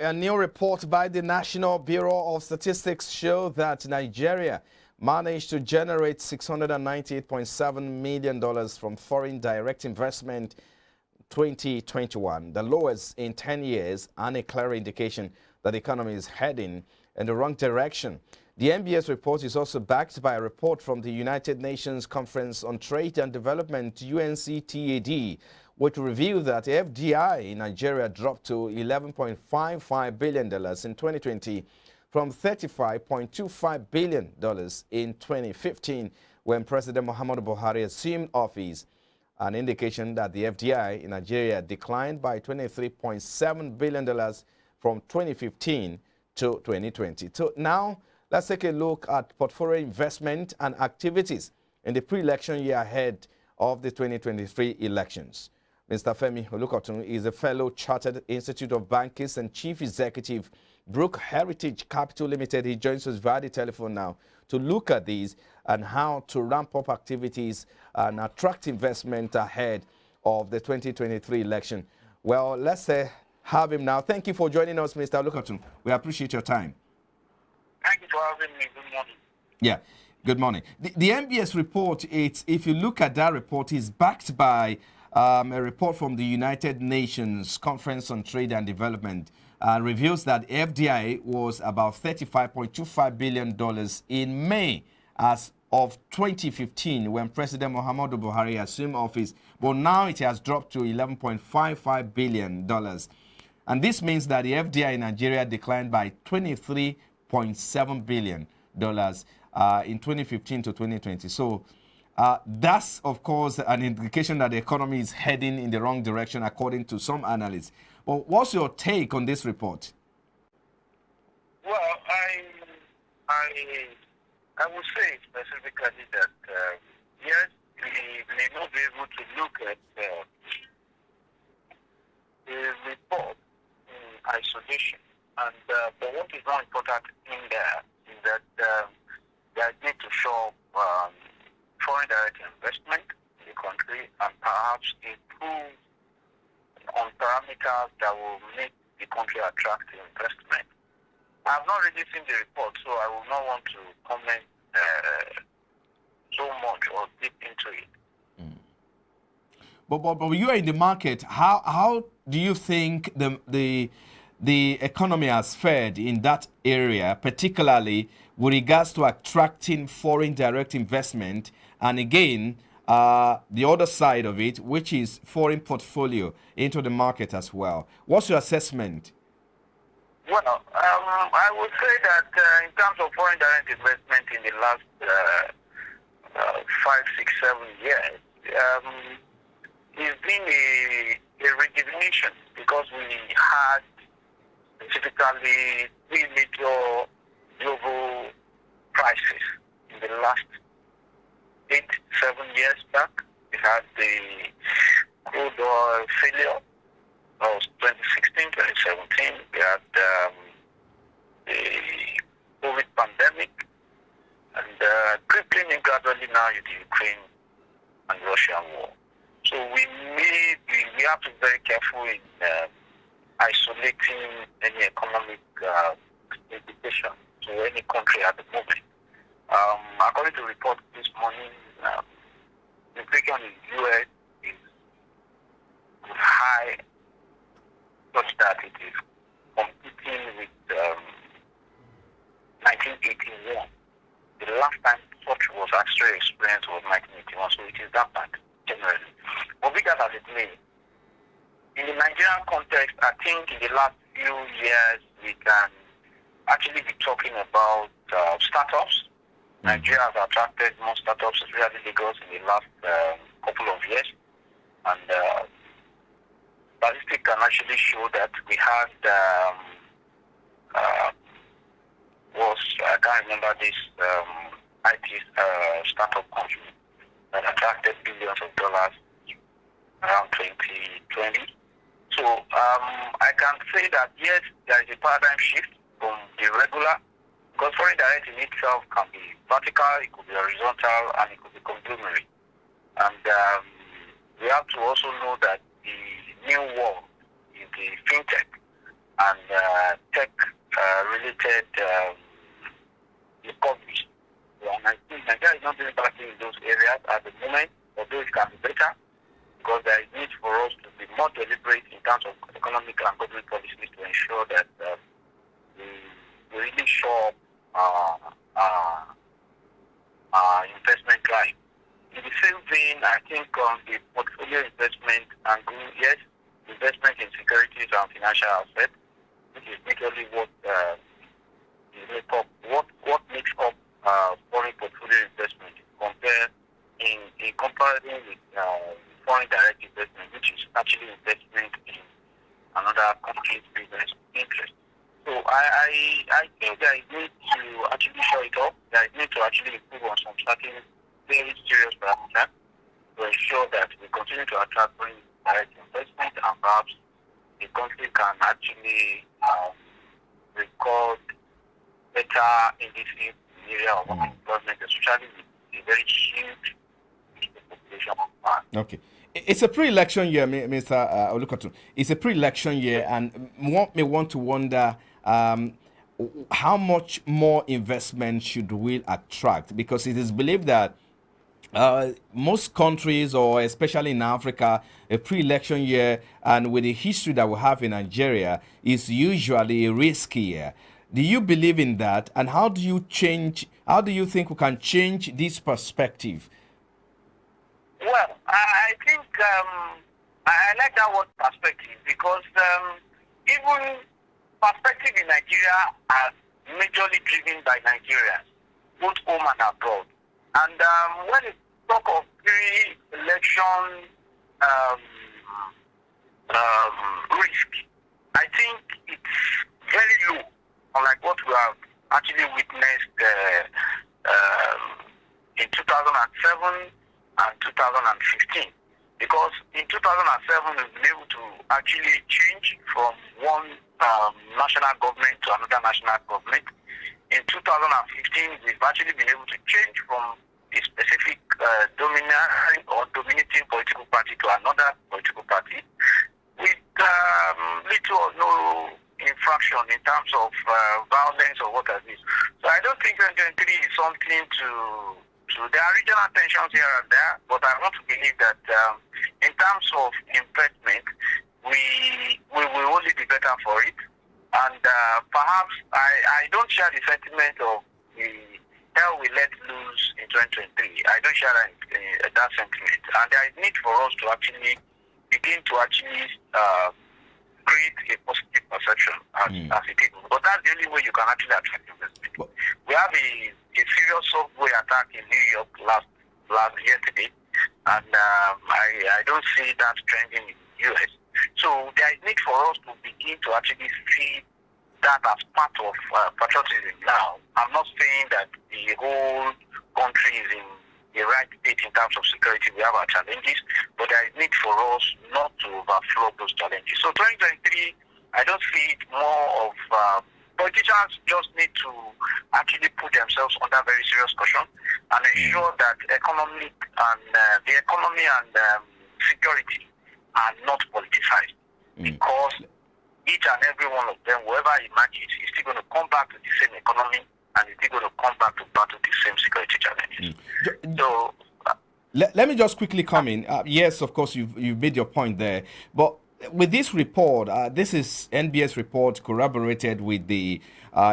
A new report by the National Bureau of Statistics show that Nigeria managed to generate $698.7 million from foreign direct investment 2021, the lowest in 10 years, and a clear indication that the economy is heading in the wrong direction. The NBS report is also backed by a report from the United Nations Conference on Trade and Development, UNCTAD, which revealed that FDI in Nigeria dropped to $11.55 billion in 2020 from $35.25 billion in 2015 when President Muhammadu Buhari assumed office, an indication that the FDI in Nigeria declined by $23.7 billion from 2015 to 2020. So now, let's take a look at portfolio investment and activities in the pre-election year ahead of the 2023 elections. Mr. Femi Olukotun is a fellow Chartered Institute of Bankers and Chief Executive, Brook Heritage Capital Limited. He joins us via the telephone now to look at these and how to ramp up activities and attract investment ahead of the 2023 election. Well, let's have him now. Thank you for joining us, Mr. Olukotun. We appreciate your time. Thank you for having me. Good morning. Yeah, good morning. The NBS report, if you look at that report, is backed by a report from the United Nations Conference on Trade and Development, reveals that FDI was about $35.25 billion in May as of 2015 when President Muhammadu Buhari assumed office, but now it has dropped to $11.55 billion. And this means that the FDI in Nigeria declined by $23.7 billion in 2015 to 2020. So that's, of course, an indication that the economy is heading in the wrong direction, according to some analysts. But what's your take on this report? Well, I would say specifically that, yes, we may not be able to look at the report in isolation. And but what is more important in there is that they need to show foreign direct investment in the country and perhaps improve on parameters that will make the country attractive investment. I have not really seen the report, so I will not want to comment so much or deep into it. But you are in the market. How do you think the economy has fared in that area, particularly with regards to attracting foreign direct investment, and again, the other side of it, which is foreign portfolio into the market as well? What's your assessment? Well, I would say that in terms of foreign direct investment in the last 5, 6, 7 years, it's been a rejuvenation because we had specifically 3 major global crises in the last 8, 7 years back. We had the crude oil failure. That was 2016, 2017. We had the COVID pandemic, and crippling in gradually now in the Ukraine and Russian war. So we have to be very careful in isolating any economic implication to any country at the moment. According to the report this morning, inflation in the U.S. is high, such that it is competing with 1981. The last time such was actually experienced was 1981, so it is that bad generally. But be that as it may, in the Nigerian context, I think in the last few years we can actually be talking about startups. Nigeria has attracted more startups, especially Lagos, in the last couple of years. And statistics can actually show that we had, I can't remember this IT startup company that attracted billions of dollars around 2020. So I can say that yes, there is a paradigm shift from the regular, because foreign direct in itself can be vertical, it could be horizontal, and it could be conglomerate. And we have to also know that the new world is the fintech. and tech-related recovery. And I think Nigeria is not doing badly in those areas at the moment, although it can be better, because there is need for us to be more deliberate in terms of economic and government policies to ensure that we really show our investment line. In the same vein, I think on the portfolio investment and yes, investment in securities and financial assets, which is literally what makes up foreign portfolio investment in comparison with foreign direct investment, which is actually investment in another country's business interest. So I think there is need to actually show it up. There is need to actually improve on some certain very serious parameters to ensure that we continue to attract foreign direct investment, and perhaps the country can actually record better indices in the area of employment, especially with the very huge population of man. Okay. It's a pre-election year, Mr. Olukotun. It's a pre-election year, and one may want to wonder how much more investment should we attract? Because it is believed that most countries, or especially in Africa, a pre-election year, and with the history that we have in Nigeria, is usually a risky year. Do you believe in that? And how do you think we can change this perspective? Well, I think I like that word perspective, because even perspective in Nigeria are majorly driven by Nigerians, both home and abroad. And when you talk of pre-election risk, I think it's very low, unlike what we have actually witnessed in 2007 and 2015. Because in 2007, we've been able to actually change from one national government to another national government. In 2015, we've actually been able to change from a specific dominating political party to another political party with little or no infraction in terms of violence or what have you. So I don't think 2023 is something to there are regional tensions here and there, but I want to believe that in terms of investment, we will only be better for it. And perhaps I don't share the sentiment of the hell we let loose in 2023. I don't share that sentiment. And there is need for us to actually begin to actually create a positive perception as a people. But that's the only way you can actually attract investment. We have a serious subway attack in New York last yesterday, and I don't see that trending in the US. So there is need for us to begin to actually see that as part of patriotism now. I'm not saying that the whole country is in the right state in terms of security. We have our challenges, but there is need for us not to overflow those challenges. So 2023, I don't see it more of politicians just need to actually put themselves under very serious caution and ensure that the economy and security are not politicized, because each and every one of them, whoever emerges, is still going to come back to the same economy and is still going to come back to battle the same security challenges. So let me just quickly come in. Yes, of course, you've made your point there, but with this report, this is NBS report corroborated with the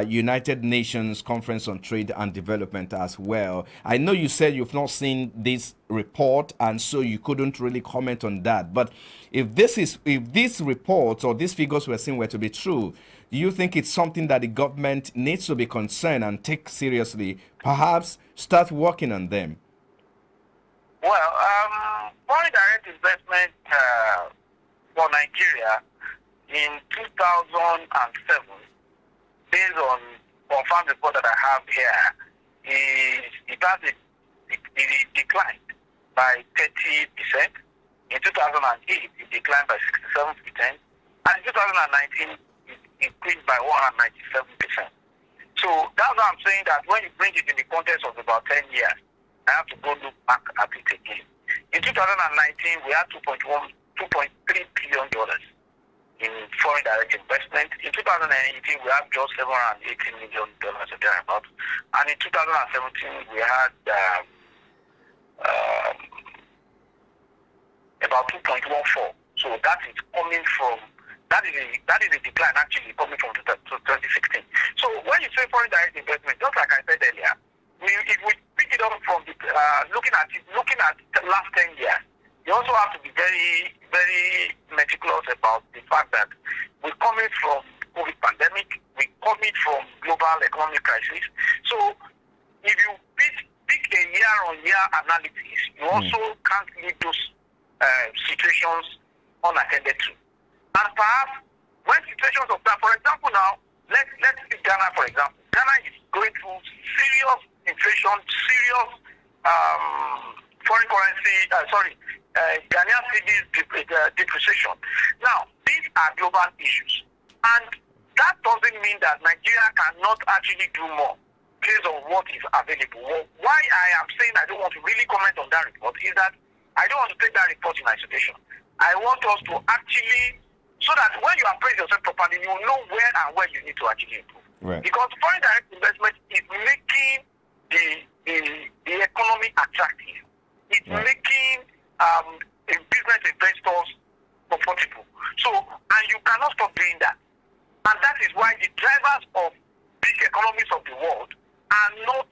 United Nations Conference on Trade and Development as well. I know you said you've not seen this report, and so you couldn't really comment on that. But if these reports or these figures we're seeing were to be true, do you think it's something that the government needs to be concerned and take seriously? Perhaps start working on them. Well, foreign direct investment for Nigeria in 2007, based on confirmed report that I have here, it declined by 30%. In 2008, it declined by 67%. And in 2019, it increased by 197%. So that's why I'm saying that when you bring it in the context of about 10 years, I have to go look back at it again. In 2019, we had $2.3 billion in foreign direct investment. In 2018, we have just $780 million or thereabouts. And in 2017, we had about 2.14. So that is coming from, that is a decline actually coming from 2016. So when you say foreign direct investment, just like I said earlier, if we pick it up from the, looking at the last 10 years, you also have to be very, very meticulous about the fact that we're coming from COVID pandemic, we're coming from global economic crisis. So if you pick a year-on-year analysis, you also can't leave those situations unattended to. And perhaps when situations of that, for example now, let's take Ghana for example. Ghana is going through serious inflation, serious foreign currency, Ghanaian cedis depreciation. Now, these are global issues. And that doesn't mean that Nigeria cannot actually do more based on what is available. Well, why I am saying I don't want to really comment on that report is that I don't want to take that report in isolation. I want us to actually, so that when you appraise yourself properly, you know where and where you need to actually improve. Right. Because foreign direct investment is making the economy attractive. It's making business investors comfortable. So, and you cannot stop doing that. And that is why the drivers of big economies of the world are not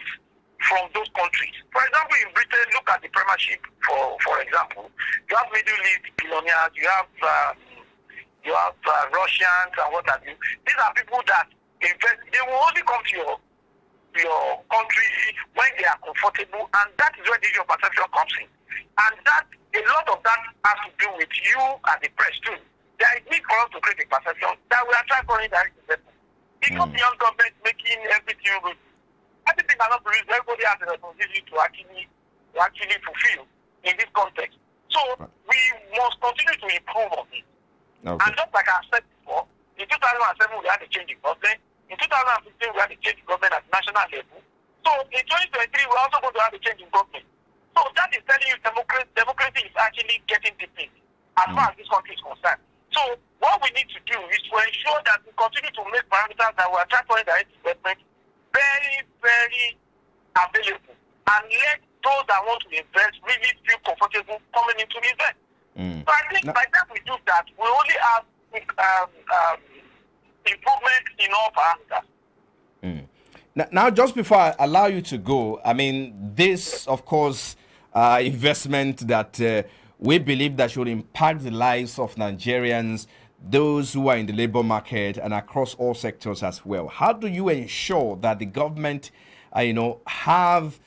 from those countries. For example, in Britain, look at the premiership, for example. You have Middle East billionaires, you have Russians and what have you. These are people that invest. They will only come to your country when they are comfortable, and that is where the issue of perception comes in. And that a lot of that has to do with you and the press too. There is need for us to create a perception that we are trying foreign direct investment. It's not the young government making everything good. Everything cannot be reached. Everybody has a responsibility to actually fulfill in this context. So we must continue to improve on it. Okay. And just like I said before, in 2007 we had a change in government. In 2015 we had a change in government at national level. So in 2023 we're also going to have a change in government. So that is telling you democracy is actually getting deepened as far as this country is concerned. So what we need to do is to ensure that we continue to make parameters that will attract foreign direct investment very, very available, and let those that want to invest really feel comfortable coming into the event. So I think by the time we do that, we only have improvement in all parameters. Now, just before I allow you to go, I mean, this, of course, investment that we believe that should impact the lives of Nigerians, those who are in the labor market and across all sectors as well. How do you ensure that the government, have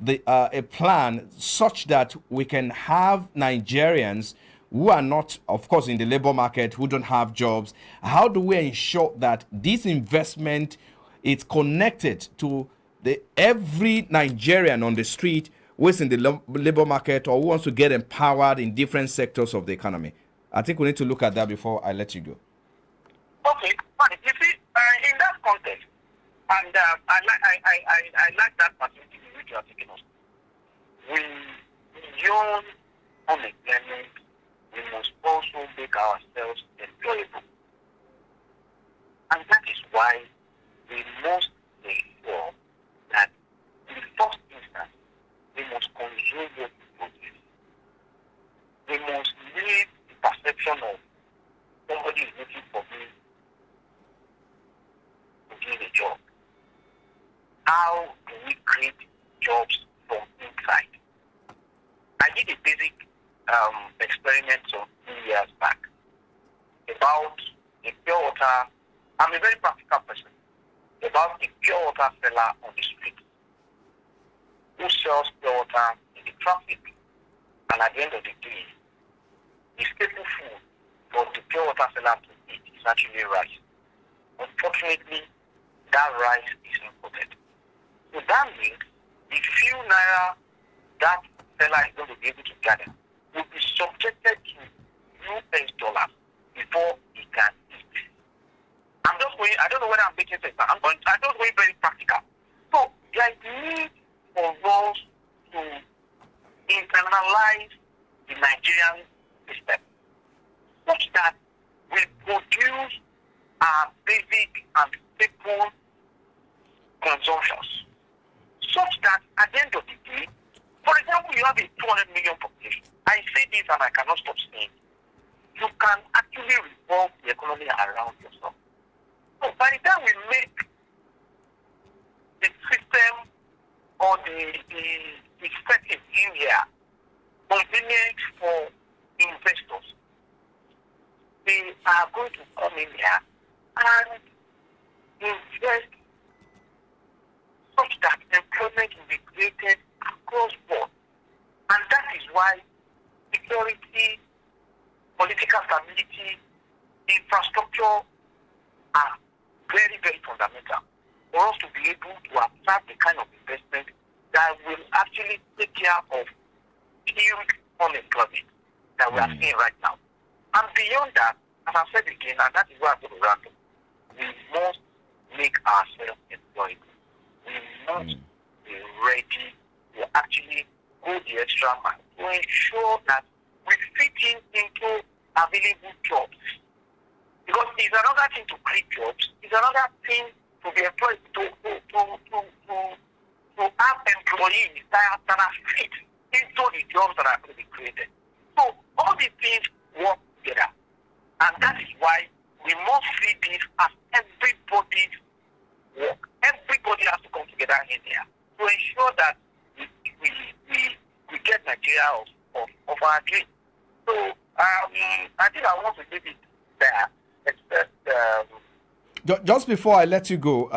a plan such that we can have Nigerians who are not, of course, in the labor market, who don't have jobs? How do we ensure that this investment is connected to every Nigerian on the street who is in the labor market or who wants to get empowered in different sectors of the economy? I think we need to look at that before I let you go. Okay, fine. You see, in that context, and I like that facility which you are taking us. Beyond unemployment, we must also make ourselves employable. And that is why we must ensure that in the first instance, we must consume what we produce. We must leave the perception of somebody is looking for me to do the job. How do we create jobs from inside? I did a basic experiment some few years back about a pure water. I'm a very practical person. About a pure water seller on the street who sells pure water in the traffic, and at the end of the day, the staple food for the pure water seller to eat is actually rice. Unfortunately, that rice is imported. So that means the few naira that seller is going to be able to gather will be subjected to US dollars before he can eat. I'm just going, I don't know whether I'm making sense. I'm just going very practical. So there is need for us to internalize the Nigerian system such that we produce our basic and simple consumptions, such that at the end of the day, for example, you have a 200 million population. I say this and I cannot stop saying, you can actually revolve the economy around yourself. So by the time we make the system or the setting in here convenient for investors, they are going to come in here and invest such that employment will be created across board. And that is why security, political stability, infrastructure are very, very fundamental for us to be able to attract the kind of investment that will actually take care of huge unemployment that we are seeing right now. And beyond that, as I said again, and that is why I'm going to wrap up, we must make ourselves employable. We must be ready to actually go the extra mile to ensure that we fit into available jobs. Because it's another thing to create jobs, it's another thing to be employed, to have employees that are fit into the jobs that are going to be created. So all these things work together. And that is why we must see this as everybody's work. Everybody has to come together in there to ensure that we get Nigeria of our dream. So I think I want to leave it there. Just before I let you go,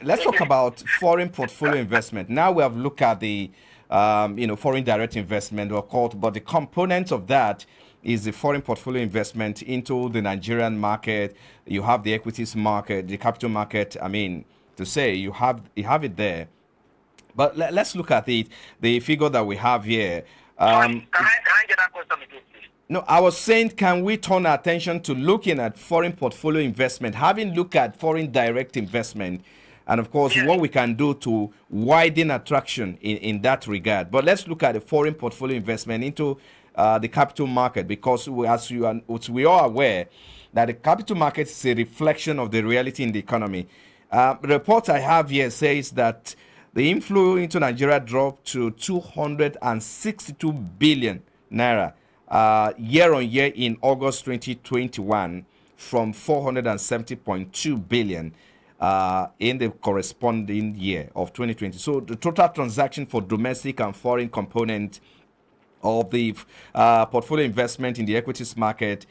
let's talk about foreign portfolio investment. Now we have looked at the foreign direct investment, or called, but the component of that is the foreign portfolio investment into the Nigerian market. You have the equities market, the capital market. I mean, to say you have it there. But let's look at it. The figure that we have here. Can I get that question again, please? No, I was saying, can we turn our attention to looking at foreign portfolio investment, having looked at foreign direct investment, and of course, what we can do to widen attraction in that regard. But let's look at the foreign portfolio investment into the capital market, because we are aware that the capital market is a reflection of the reality in the economy. The report I have here says that the inflow into Nigeria dropped to 262 billion naira year on year in August 2021 from 470.2 billion in the corresponding year of 2020. So the total transaction for domestic and foreign component of the portfolio investment in the equities market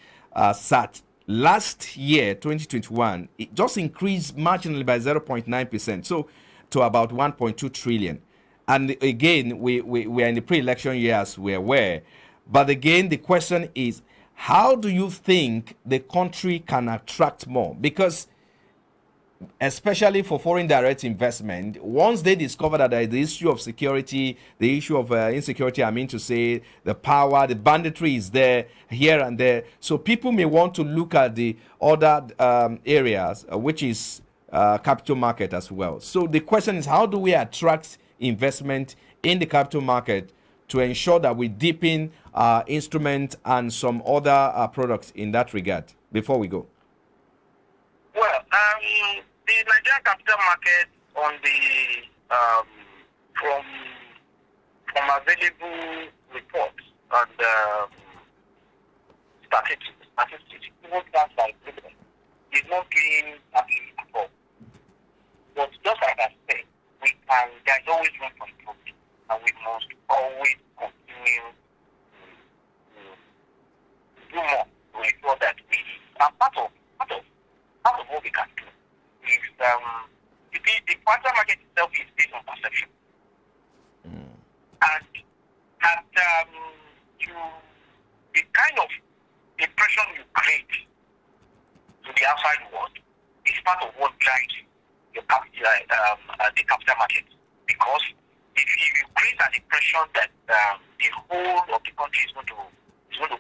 sat last year, 2021, it just increased marginally by 0.9%, so to about 1.2 trillion. And again, we are in the pre-election years, we're aware. But again, the question is, how do you think the country can attract more? Because especially for foreign direct investment, once they discover that there is the issue of security, the issue of insecurity, I mean to say, the power, the banditry is there, here and there. So people may want to look at the other areas, which is capital market as well. So the question is, how do we attract investment in the capital market to ensure that we deepen our instrument and some other products in that regard before we go? Well, the Nigerian capital market on the from available reports and statistics, even that's like is not doing absolutely at all. But just like I said, there's always room for improvement, and we must always continue to do more to ensure that we are part of what we can do. Is the capital market itself is based on perception, and that the kind of impression you create to the outside world is part of what drives the capital market. Because if you create an impression that the whole of the country is going to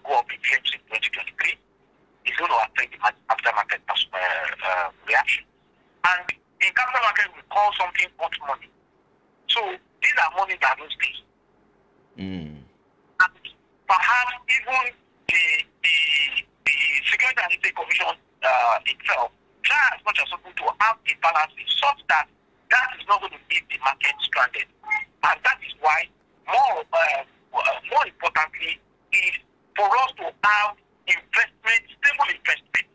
go up in flames in 2023, it's going to affect the capital market reaction. And in capital market, we call something hot money. So these are money that don't stay. And perhaps even the security Security Commission itself try as much as possible to have a balance such that that is not going to leave the market stranded. And that is why, more importantly, is for us to have investment, stable investment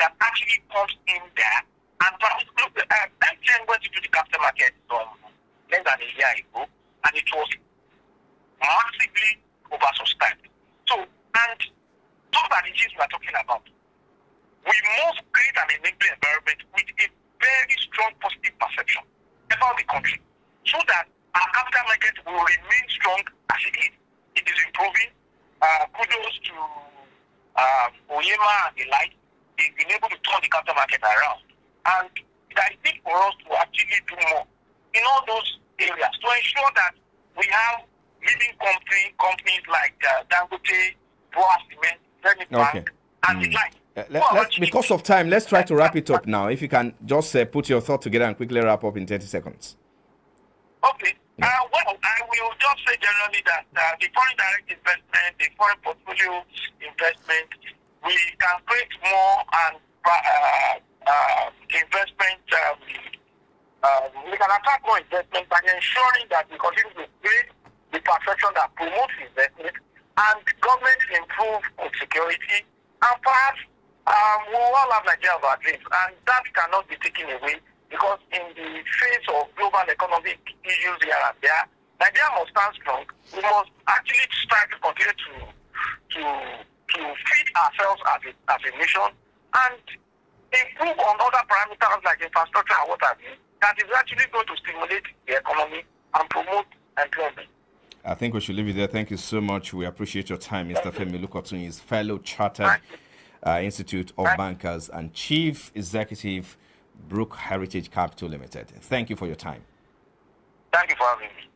that actually comes in there. And MTN went into the capital market less than a year ago, and it was massively oversubscribed. So, and those are the things we are talking about. We must create an enabling environment with a very strong positive perception about the country, so that our capital market will remain strong as it is. It is improving. Kudos to Oyema and the like. They've been able to turn the capital market around. And I think for us to actually do more in all those areas to ensure that we have leading companies like Dangote, Boa Cement, Zenith Bank, and the like. Because of time, let's try to wrap it up now. If you can just put your thought together and quickly wrap up in 30 seconds. Okay. Well, I will just say generally that the foreign direct investment, the foreign portfolio investment, we can create more and investment. We can attract more investment by ensuring that we continue to create the perception that promotes investment, and government improve on security, and perhaps we will all have Nigeria of our dreams, and that cannot be taken away, because in the face of global economic issues here and there, Nigeria must stand strong. We must actually strive to continue to feed ourselves as a nation and improve on other parameters like infrastructure and what have you, that is actually going to stimulate the economy and promote employment. I think we should leave it there. Thank you so much. We appreciate your time, Mr. Femi Lukotun, his fellow Chartered Institute of Bankers and Chief Executive, Brook Heritage Capital Limited. Thank you for your time. Thank you for having me.